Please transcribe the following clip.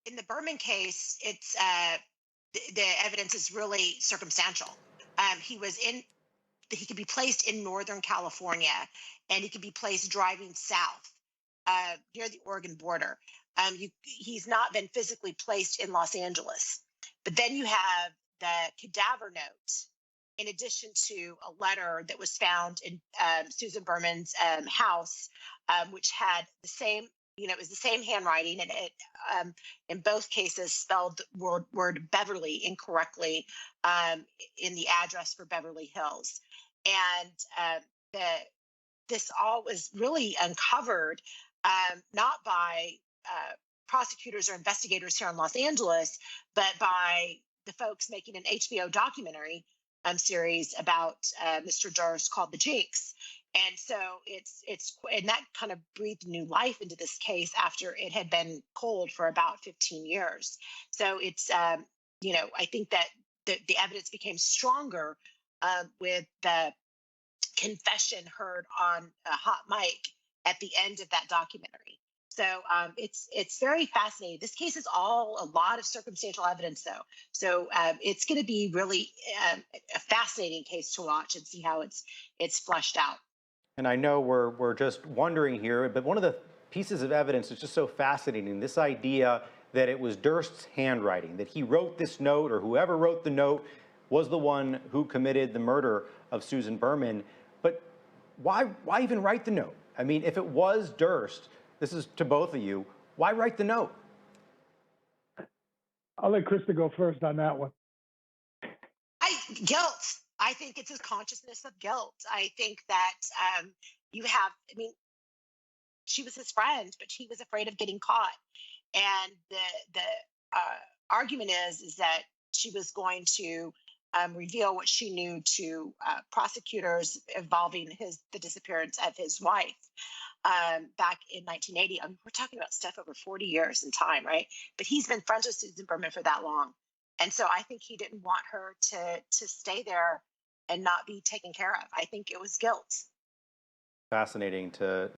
In the Berman case, the evidence is really circumstantial. He was in he could be placed in Northern California, and he could be placed driving south near the Oregon border. He's not been physically placed in Los Angeles. But then you have the cadaver note, in addition to a letter that was found in Susan Berman's house, which had the same, it was the same handwriting, and it, in both cases, spelled the word Beverly incorrectly in the address for Beverly Hills. And the this all was really uncovered, not by prosecutors or investigators here in Los Angeles, but by the folks making an HBO documentary series about Mr. Durst called The Jinx. And so and that kind of breathed new life into this case after it had been cold for about 15 years. So I think that the evidence became stronger with the confession heard on a hot mic at the end of that documentary. So it's very fascinating. This case is all a lot of circumstantial evidence, though. So it's going to be really a fascinating case to watch and see how it's fleshed out. And I know we're just wondering here, but one of the pieces of evidence is just so fascinating. This idea that it was Durst's handwriting, that he wrote this note, or whoever wrote the note was the one who committed the murder of Susan Berman. But why even write the note? I mean, if it was Durst, this is to both of you, why write the note? I'll let Christa go first on that one. Guilt. I think it's a consciousness of guilt. I think that she was his friend, but he was afraid of getting caught. And the argument is that she was going to reveal what she knew to prosecutors involving the disappearance of his wife back in 1980. I mean, we're talking about stuff over 40 years in time, right? But he's been friends with Susan Berman for that long. And so I think he didn't want her to stay there and not be taken care of. I think it was guilt. Fascinating to